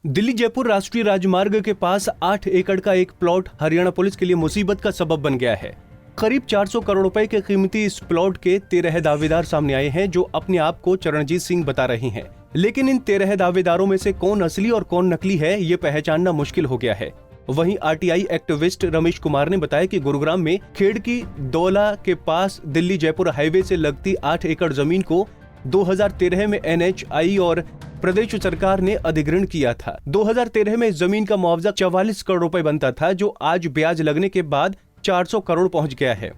दिल्ली जयपुर राष्ट्रीय राजमार्ग के पास 8 एकड़ का एक प्लॉट हरियाणा पुलिस के लिए मुसीबत का सबब बन गया है। करीब 400 करोड़ रुपए के कीमती इस प्लॉट के 13 दावेदार सामने आए हैं, जो अपने आप को चरणजीत सिंह बता रहे हैं। लेकिन इन 13 दावेदारों में से कौन असली और कौन नकली है, ये पहचानना मुश्किल हो गया है। वहीं आरटीआई एक्टिविस्ट रमेश कुमार ने बताया कि गुरुग्राम में खेड़ की दौला के पास दिल्ली जयपुर हाईवे से लगती 8 एकड़ जमीन को 2013 में NHI और प्रदेश सरकार ने अधिग्रहण किया था। 2013 में इस जमीन का मुआवजा 44 करोड़ रुपए बनता था, जो आज ब्याज लगने के बाद 400 करोड़ पहुंच गया है।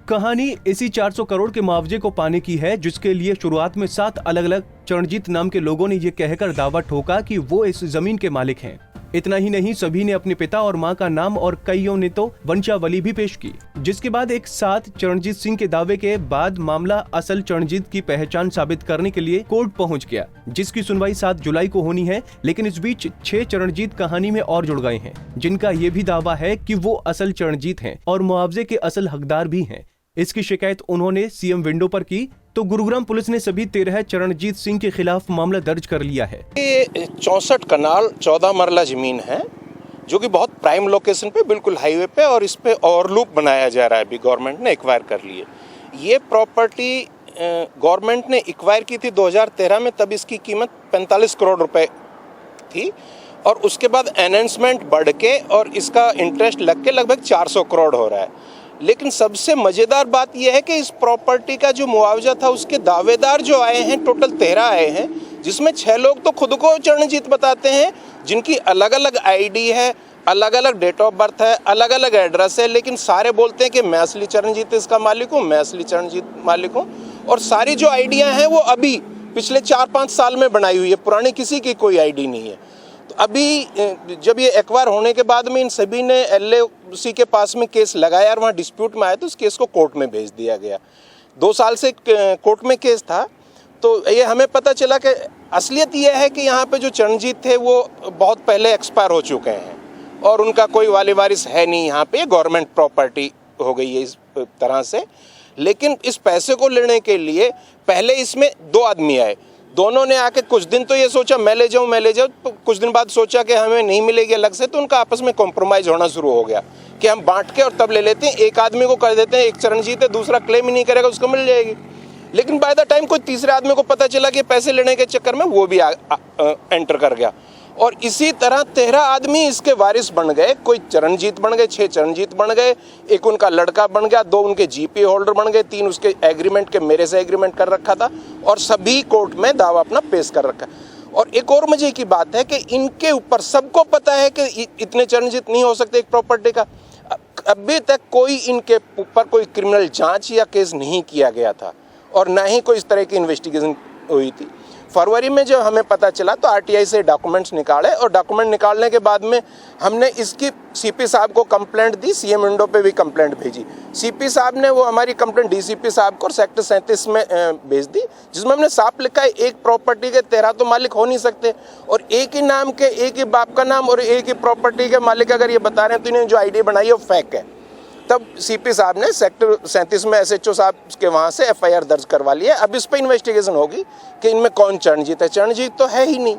कहानी इसी 400 करोड़ के मुआवजे को पाने की है, जिसके लिए शुरुआत में 7 अलग अलग चरणजीत नाम के लोगों ने ये कहकर दावा ठोका कि वो इस जमीन के मालिक हैं। इतना ही नहीं, सभी ने अपने पिता और मां का नाम और कईयों ने तो वंशावली भी पेश की, जिसके बाद एक साथ चरणजीत सिंह के दावे के बाद मामला असल चरणजीत की पहचान साबित करने के लिए कोर्ट पहुंच गया, जिसकी सुनवाई 7 जुलाई को होनी है। लेकिन इस बीच 6 चरणजीत कहानी में और जुड़ गए हैं, जिनका ये भी दावा है कि वो असल चरणजीत हैं और मुआवजे के असल हकदार भी हैं। इसकी शिकायत उन्होंने सीएम विंडो पर की, तो गुरुग्राम पुलिस ने सभी 13 चरणजीत सिंह के खिलाफ मामला दर्ज कर लिया है। ये 64 कनाल 14 मरला जमीन है, जो कि बहुत प्राइम लोकेशन पे, बिल्कुल हाईवे पे, और इस पे ओवरलुक बनाया जा रहा है। अभी गवर्नमेंट ने एक्वायर कर ली है। ये प्रॉपर्टी गवर्नमेंट ने एक्वायर की थी 2013 में, तब इसकी कीमत 45 करोड़ रुपए थी, और उसके बाद एनहेंसमेंट बढ़ के और इसका इंटरेस्ट लग के लगभग 400 करोड़ हो रहा है। लेकिन सबसे मजेदार बात यह है कि इस प्रॉपर्टी का जो मुआवजा था, उसके दावेदार जो आए हैं, टोटल 13 आए हैं, जिसमें 6 लोग तो खुद को चरणजीत बताते हैं, जिनकी अलग अलग आईडी है, अलग अलग डेट ऑफ बर्थ है, अलग अलग एड्रेस है, लेकिन सारे बोलते हैं कि मैं असली चरणजीत इसका मालिक हूँ, मैं असली चरणजीत मालिक हूँ। और सारी जो आईडियाँ हैं वो अभी पिछले 4-5 साल में बनाई हुई है, पुरानी किसी की कोई आईडी नहीं है। तो अभी जब ये एक्वायर होने के बाद में इन सभी ने LAC के पास में केस लगाया और वहाँ डिस्प्यूट में आया, तो उस केस को कोर्ट में भेज दिया गया। 2 साल से कोर्ट में केस था। तो ये हमें पता चला कि असलियत ये है कि यहाँ पे जो चरणजीत थे वो बहुत पहले एक्सपायर हो चुके हैं और उनका कोई वाली वारिस है नहीं। यहाँ पे गवर्नमेंट प्रॉपर्टी हो गई है इस तरह से। लेकिन इस पैसे को लेने के लिए पहले इसमें 2 आदमी आए। दोनों ने आके कुछ दिन तो ये सोचा मैं ले जाऊं, तो कुछ दिन बाद सोचा कि हमें नहीं मिलेगी अलग से, तो उनका आपस में कॉम्प्रोमाइज होना शुरू हो गया कि हम बांट के और तब ले लेते हैं। एक आदमी को कर देते हैं, एक चरणजीत है, दूसरा क्लेम ही नहीं करेगा, उसको मिल जाएगी। लेकिन बाय द टाइम कोई तीसरे आदमी को पता चला कि पैसे लेने के चक्कर में वो भी एंटर कर गया, और इसी तरह 13 आदमी इसके वारिस बन गए। कोई चरणजीत बन गए, 6 चरणजीत बन गए, एक उनका लड़का बन गया, 2 उनके GP होल्डर बन गए, 3 उसके एग्रीमेंट के मेरे से एग्रीमेंट कर रखा था, और सभी कोर्ट में दावा अपना पेश कर रखा। और एक और मजे की बात है कि इनके ऊपर सबको पता है कि इतने चरणजीत नहीं हो सकते एक प्रॉपर्टी का। अभी तक कोई इनके ऊपर कोई क्रिमिनल जांच या केस नहीं किया गया था, और ना ही कोई इस तरह की इन्वेस्टिगेशन हुई थी। फरवरी में जब हमें पता चला तो RTI से डॉक्यूमेंट्स निकाले, और डॉक्यूमेंट निकालने के बाद में हमने इसकी CP साहब को कंप्लेंट दी, CM विंडो पे भी कंप्लेंट भेजी। CP साहब ने वो हमारी कंप्लेंट DCP साहब को सेक्टर 37 में भेज दी, जिसमें हमने साफ लिखा है एक प्रॉपर्टी के 13 तो मालिक हो नहीं सकते, और एक ही नाम के, एक ही बाप का नाम और एक ही प्रॉपर्टी के मालिक अगर ये बता रहे हैं तो इन्हें जो ID बनाई है वो फेक है। तब CP साहब ने सेक्टर 37 में SHO साहब के वहाँ से FIR दर्ज करवा लिया। अब इस पर इन्वेस्टिगेशन होगी कि इनमें कौन चरणजीत है। चरणजीत तो है ही नहीं।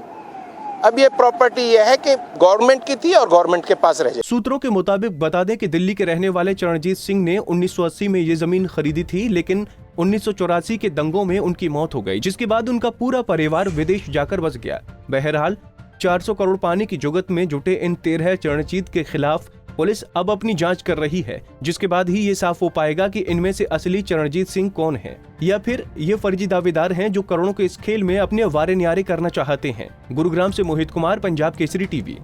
अब ये प्रॉपर्टी ये है कि गवर्नमेंट की थी और गवर्नमेंट के पास रह जाए। सूत्रों के मुताबिक बता दें कि दिल्ली के रहने वाले चरणजीत सिंह ने 1980 में ये जमीन खरीदी थी, लेकिन 1984 के दंगों में उनकी मौत हो गई, जिसके बाद उनका पूरा परिवार विदेश जाकर बस गया। बहरहाल 400 करोड़ पाने की जुगत में जुटे इन 13 चरणजीत के खिलाफ पुलिस अब अपनी जांच कर रही है, जिसके बाद ही ये साफ हो पाएगा कि इनमें से असली चरणजीत सिंह कौन है, या फिर ये फर्जी दावेदार हैं जो करोड़ों के इस खेल में अपने वारे न्यारे करना चाहते हैं। गुरुग्राम से मोहित कुमार, पंजाब केसरी TV।